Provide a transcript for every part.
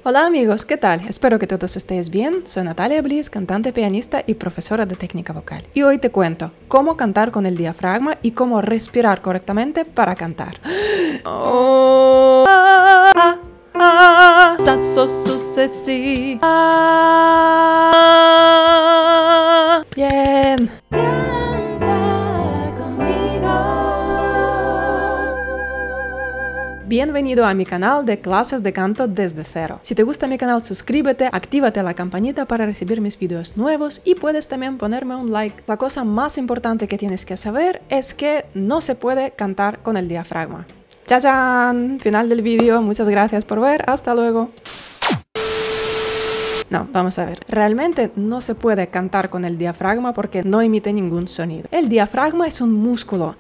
Hola amigos, ¿qué tal? Espero que todos estéis bien. Soy Natalia Bliss, cantante, pianista y profesora de técnica vocal. Y hoy te cuento cómo cantar con el diafragma y cómo respirar correctamente para cantar. Sa, so, su, se, si. Bien. Bienvenido a mi canal de clases de canto desde cero. Si te gusta mi canal, suscríbete, actívate la campanita para recibir mis vídeos nuevos y puedes también ponerme un like. La cosa más importante que tienes que saber es que no se puede cantar con el diafragma. ¡Chachán! Final del vídeo. Muchas gracias por ver. Hasta luego. No, vamos a ver. Realmente no se puede cantar con el diafragma porque no emite ningún sonido. El diafragma es un músculo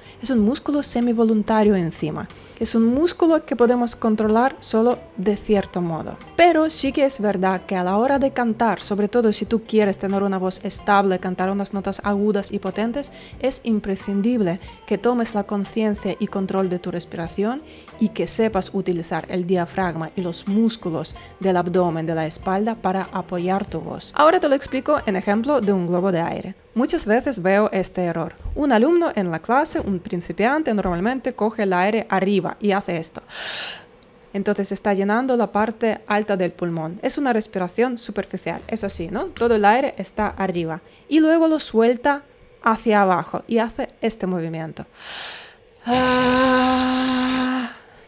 semivoluntario encima. Es un músculo que podemos controlar solo de cierto modo. Pero sí que es verdad que a la hora de cantar, sobre todo si tú quieres tener una voz estable, cantar unas notas agudas y potentes, es imprescindible que tomes la conciencia y control de tu respiración y que sepas utilizar el diafragma y los músculos del abdomen, de la espalda para apoyar tu voz. Ahora te lo explico en ejemplo de un globo de aire. Muchas veces veo este error. Un alumno en la clase, un principiante, normalmente coge el aire arriba y hace esto. Entonces está llenando la parte alta del pulmón. Es una respiración superficial, es así, ¿no? Todo el aire está arriba. Y luego lo suelta hacia abajo y hace este movimiento.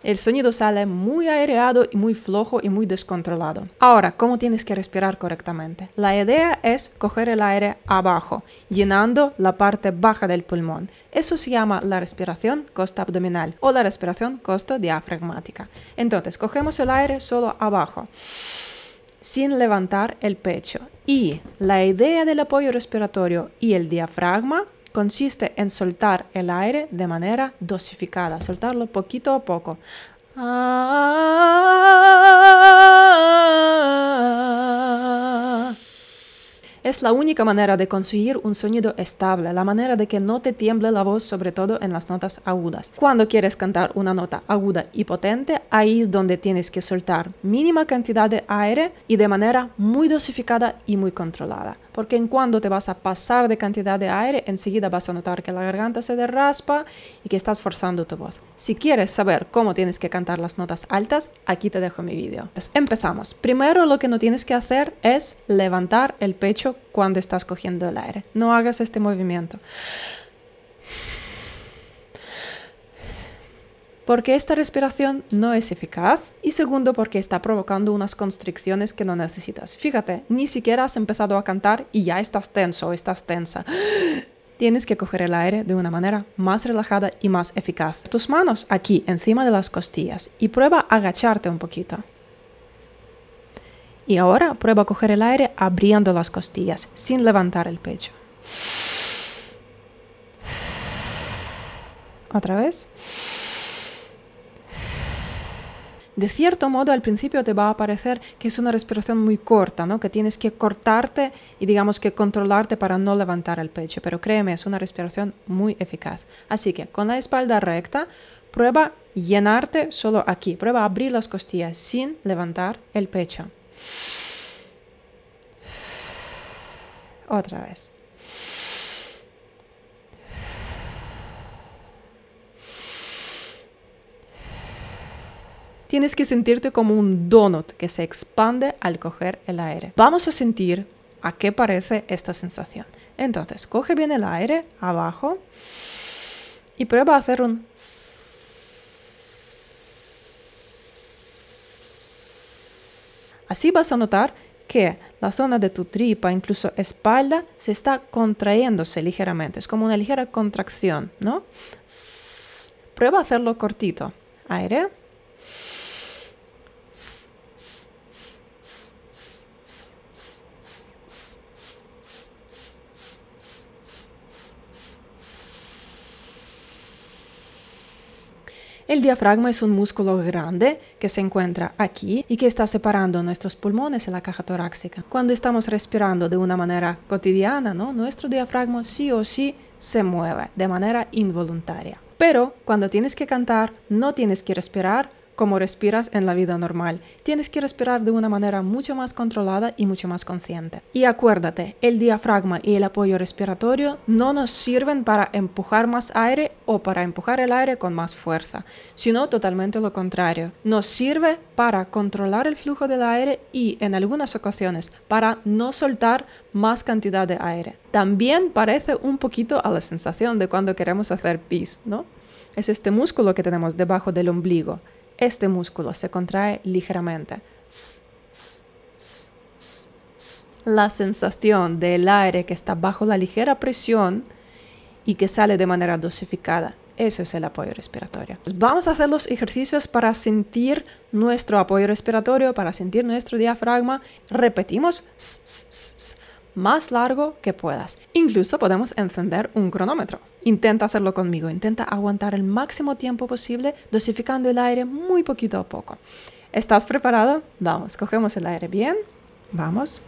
El sonido sale muy aireado y muy flojo y muy descontrolado. Ahora, ¿cómo tienes que respirar correctamente? La idea es coger el aire abajo, llenando la parte baja del pulmón. Eso se llama la respiración costa-abdominal o la respiración costo-diafragmática. Entonces, cogemos el aire solo abajo, sin levantar el pecho. Y la idea del apoyo respiratorio y el diafragma consiste en soltar el aire de manera dosificada, soltarlo poquito a poco. Es la única manera de conseguir un sonido estable, la manera de que no te tiemble la voz, sobre todo en las notas agudas. Cuando quieres cantar una nota aguda y potente, ahí es donde tienes que soltar mínima cantidad de aire y de manera muy dosificada y muy controlada. Porque en cuando te vas a pasar de cantidad de aire, enseguida vas a notar que la garganta se derraspa y que estás forzando tu voz. Si quieres saber cómo tienes que cantar las notas altas, aquí te dejo mi vídeo. Entonces, empezamos. Primero lo que no tienes que hacer es levantar el pecho cuando estás cogiendo el aire. No hagas este movimiento. Porque esta respiración no es eficaz y segundo porque está provocando unas constricciones que no necesitas. Fíjate, ni siquiera has empezado a cantar y ya estás tenso o estás tensa. Tienes que coger el aire de una manera más relajada y más eficaz. Tus manos aquí encima de las costillas y prueba a agacharte un poquito. Y ahora prueba a coger el aire abriendo las costillas sin levantar el pecho. Otra vez. De cierto modo, al principio te va a parecer que es una respiración muy corta, ¿no? Que tienes que cortarte y digamos que controlarte para no levantar el pecho. Pero créeme, es una respiración muy eficaz. Así que con la espalda recta, prueba a llenarte solo aquí. Prueba a abrir las costillas sin levantar el pecho. Otra vez. Tienes que sentirte como un donut que se expande al coger el aire. Vamos a sentir a qué parece esta sensación. Entonces, coge bien el aire abajo y prueba a hacer un... Así vas a notar que la zona de tu tripa, incluso espalda, se está contrayéndose ligeramente. Es como una ligera contracción, ¿no? Prueba a hacerlo cortito. Aire. El diafragma es un músculo grande que se encuentra aquí y que está separando nuestros pulmones y la caja torácica. Cuando estamos respirando de una manera cotidiana, ¿no? Nuestro diafragma sí o sí se mueve de manera involuntaria. Pero cuando tienes que cantar, no tienes que respirar como respiras en la vida normal. Tienes que respirar de una manera mucho más controlada y mucho más consciente. Y acuérdate, el diafragma y el apoyo respiratorio no nos sirven para empujar más aire o para empujar el aire con más fuerza, sino totalmente lo contrario. Nos sirve para controlar el flujo del aire y, en algunas ocasiones, para no soltar más cantidad de aire. También parece un poquito a la sensación de cuando queremos hacer pis, ¿no? Es este músculo que tenemos debajo del ombligo. Este músculo se contrae ligeramente. La sensación del aire que está bajo la ligera presión y que sale de manera dosificada. Eso es el apoyo respiratorio. Vamos a hacer los ejercicios para sentir nuestro apoyo respiratorio, para sentir nuestro diafragma. Repetimos más largo que puedas. Incluso podemos encender un cronómetro. Intenta hacerlo conmigo. Intenta aguantar el máximo tiempo posible, dosificando el aire muy poquito a poco. ¿Estás preparado? Vamos, cogemos el aire bien. Vamos.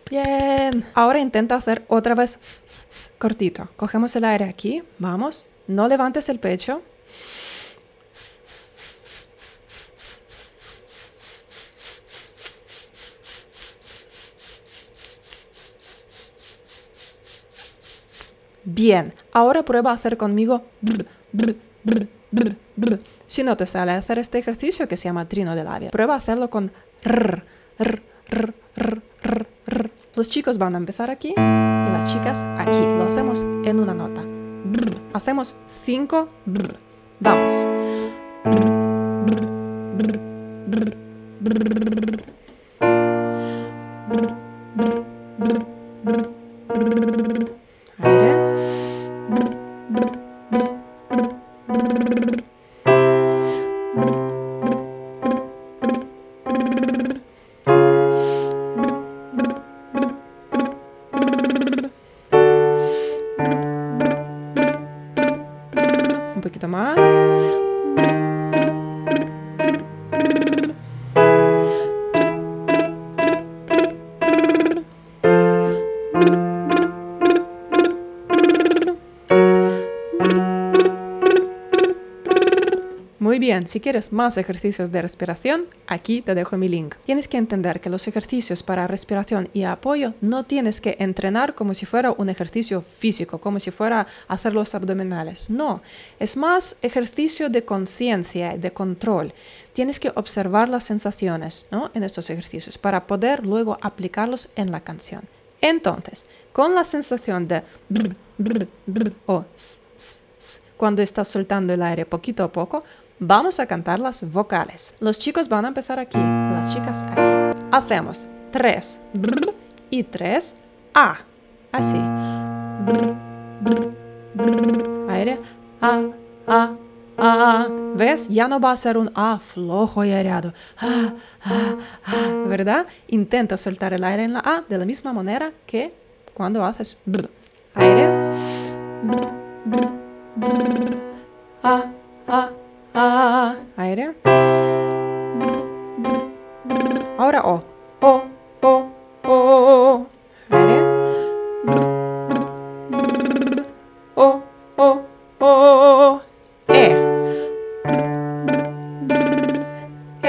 Bien. Ahora intenta hacer otra vez cortito. Cogemos el aire aquí. Vamos. No levantes el pecho. Bien. Ahora prueba a hacer conmigo. Si no te sale hacer este ejercicio que se llama trino de labio, prueba a hacerlo con Los chicos van a empezar aquí y las chicas aquí. Lo hacemos en una nota. Hacemos 5. Vamos. Aire. Un poquito más. Muy bien, si quieres más ejercicios de respiración, aquí te dejo mi link. Tienes que entender que los ejercicios para respiración y apoyo no tienes que entrenar como si fuera un ejercicio físico, como si fuera hacer los abdominales. No, es más ejercicio de conciencia, de control. Tienes que observar las sensaciones, ¿no?, en estos ejercicios para poder luego aplicarlos en la canción. Entonces, con la sensación de o cuando estás soltando el aire poquito a poco, vamos a cantar las vocales. Los chicos van a empezar aquí y las chicas aquí. Hacemos 3 y 3 A. Así. Aire. A. ¿Ves? Ya no va a ser un A flojo y aireado. ¿Verdad? Intenta soltar el aire en la A de la misma manera que cuando haces aire. Aire. Ahora O. Aire. O. E.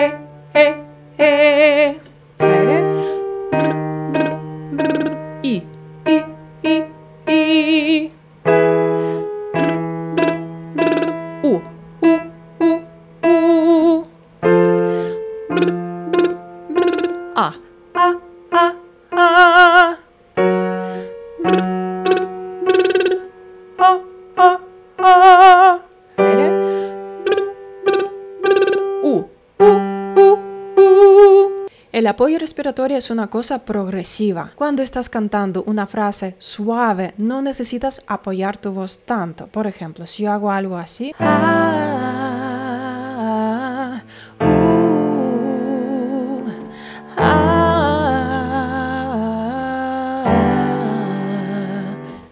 Aire. I. U. A. El apoyo respiratorio es una cosa progresiva. Cuando estás cantando una frase suave, no necesitas apoyar tu voz tanto. Por ejemplo, si yo hago algo así,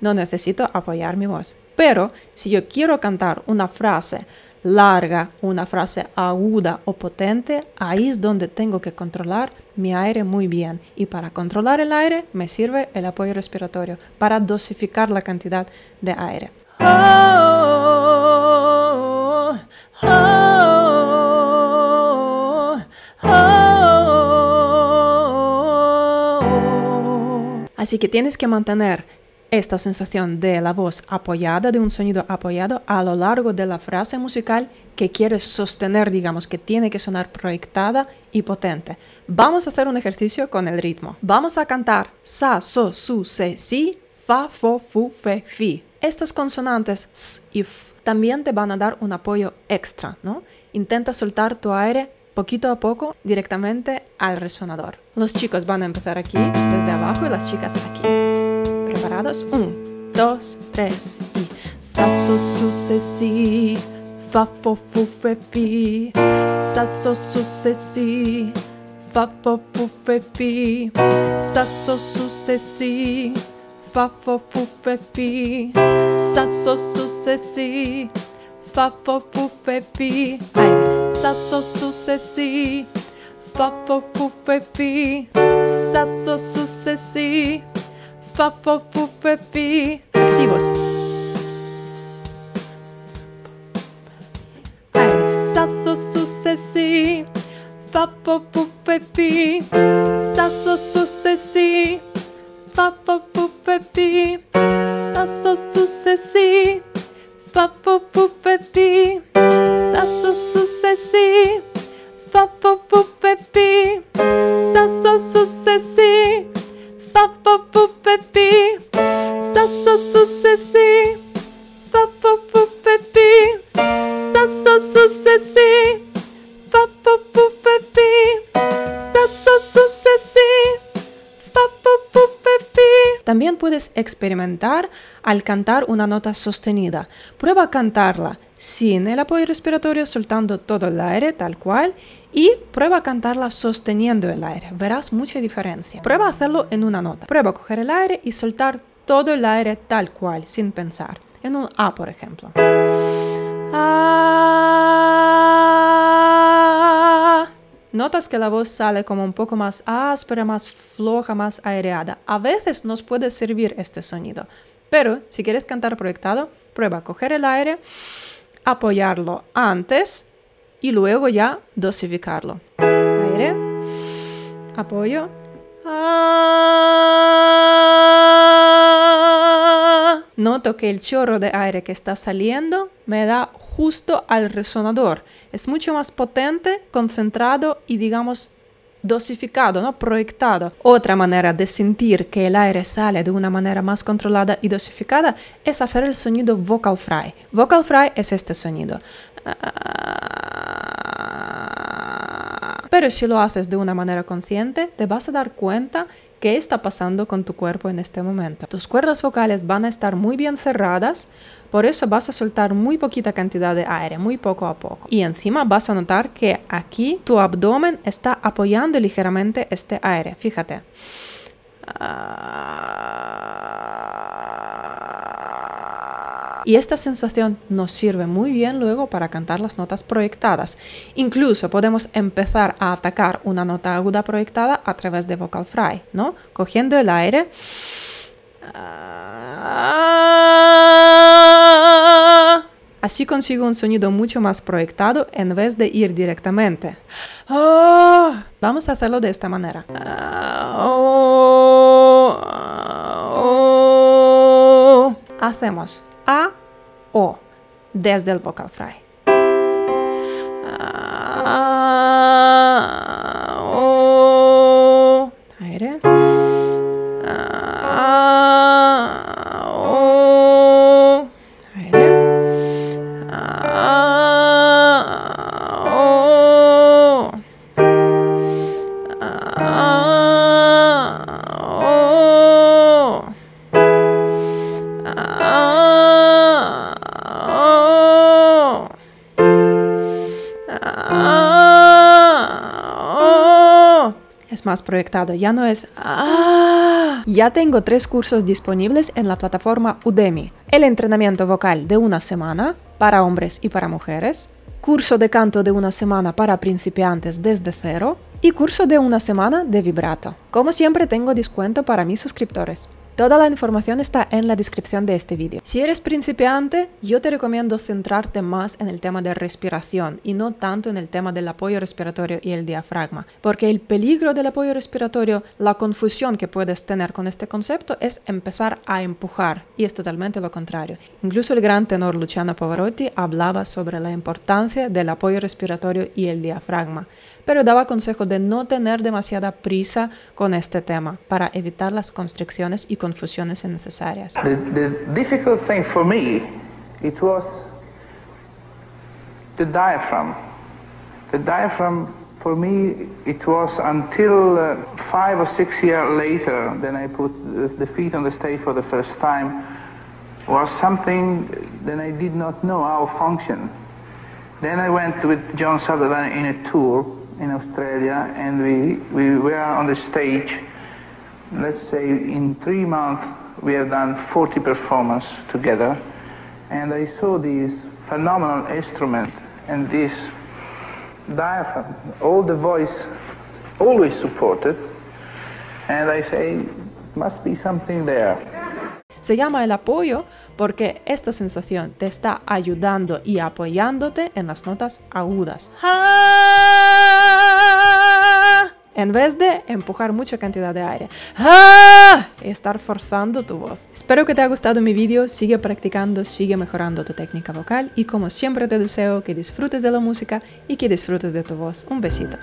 no necesito apoyar mi voz. Pero si yo quiero cantar una frase larga, una frase aguda o potente, ahí es donde tengo que controlar mi aire muy bien. Y para controlar el aire me sirve el apoyo respiratorio, para dosificar la cantidad de aire. Así que tienes que mantener esta sensación de la voz apoyada, de un sonido apoyado a lo largo de la frase musical que quieres sostener, digamos, que tiene que sonar proyectada y potente. Vamos a hacer un ejercicio con el ritmo. Vamos a cantar sa, so, su, se, si, fa, fo, fu, fe, fi. Estas consonantes s y f también te van a dar un apoyo extra, ¿no? Intenta soltar tu aire poquito a poco directamente al resonador. Los chicos van a empezar aquí, desde abajo, y las chicas aquí. ¿Preparados? 1, 2, 3 y sa, so, su, se, si, fa, fo, fu, fe, fi, sa, so, su, se, si, fa, fo, fu, fe, fi, sa, so, su, se, si, fa, fo, fu, fe, fi, sa, so, su, se, si, fa, fo, fu, fe, fi, aire, sa, so, su, se, si, fa, fo, fu, fe, fi, sa, so, su, se, si, fa, fo, fu, fe, fi. Activos. Aire. Sa, so, su, se, si, fa, fo, fu, fe, fi, sa, so, su, se, si, fa, fo, fu, fe, fi, sa, so, su, se, si, fa, fo, fu, fe, fi, sa, so, su, se, si, fa, fo, fu, fe, fi, sa, so, su, se, si, fa, fo, fu, fe, fi, sa, so, su, se, si, fa, fo, fu, fe, fi, sa, so, su, se, si, fa, fo, fu, fe, fi, sa, so, su, se, si, fa, fo, fu, fe, fi. También puedes experimentar al cantar una nota sostenida. Prueba a cantarla sin el apoyo respiratorio, soltando todo el aire tal cual, y prueba a cantarla sosteniendo el aire. Verás mucha diferencia. Prueba a hacerlo en una nota. Prueba a coger el aire y soltar todo el aire tal cual, sin pensar. En un A, por ejemplo. A. Notas que la voz sale como un poco más áspera, más floja, más aireada. A veces nos puede servir este sonido. Pero si quieres cantar proyectado, prueba a coger el aire, apoyarlo antes y luego ya dosificarlo. Aire, apoyo. Noto que el chorro de aire que está saliendo me da justo al resonador. Es mucho más potente, concentrado y, digamos, dosificado, ¿no? Proyectado. Otra manera de sentir que el aire sale de una manera más controlada y dosificada es hacer el sonido vocal fry. Vocal fry es este sonido. Pero si lo haces de una manera consciente, te vas a dar cuenta qué está pasando con tu cuerpo en este momento. Tus cuerdas vocales van a estar muy bien cerradas, por eso vas a soltar muy poquita cantidad de aire, muy poco a poco. Y encima vas a notar que aquí tu abdomen está apoyando ligeramente este aire. Fíjate. Y esta sensación nos sirve muy bien luego para cantar las notas proyectadas. Incluso podemos empezar a atacar una nota aguda proyectada a través de vocal fry, ¿no? Cogiendo el aire. Así consigo un sonido mucho más proyectado en vez de ir directamente. Vamos a hacerlo de esta manera. Hacemos A, O, desde el vocal fry. Aire. Aire. es más proyectado, ya no es Ya tengo 3 cursos disponibles en la plataforma Udemy. El entrenamiento vocal de 1 semana para hombres y para mujeres, curso de canto de 1 semana para principiantes desde cero y curso de 1 semana de vibrato. Como siempre tengo descuento para mis suscriptores. Toda la información está en la descripción de este vídeo. Si eres principiante, yo te recomiendo centrarte más en el tema de respiración y no tanto en el tema del apoyo respiratorio y el diafragma, porque el peligro del apoyo respiratorio, la confusión que puedes tener con este concepto es empezar a empujar, y es totalmente lo contrario. Incluso el gran tenor Luciano Pavarotti hablaba sobre la importancia del apoyo respiratorio y el diafragma, pero daba consejo de no tener demasiada prisa con este tema para evitar las constricciones y confusiones innecesarias. The difficult thing for me, it was the diaphragm. The diaphragm for me, it was until 5 or 6 years later, then I put the feet on the stage for the first time, was something that I did not know how to function. Then I went with John Sutherland in a tour in Australia, and we were on the stage. Let's say in 3 months we have done 40 performances together, and I saw this phenomenal instrument and this diaphragm, all the voice always supported, and I say, must be something there. Se llama el apoyo porque esta sensación te está ayudando y apoyándote en las notas agudas, en vez de empujar mucha cantidad de aire y estar forzando tu voz. Espero que te haya gustado mi vídeo, sigue practicando, sigue mejorando tu técnica vocal y como siempre te deseo que disfrutes de la música y que disfrutes de tu voz. Un besito.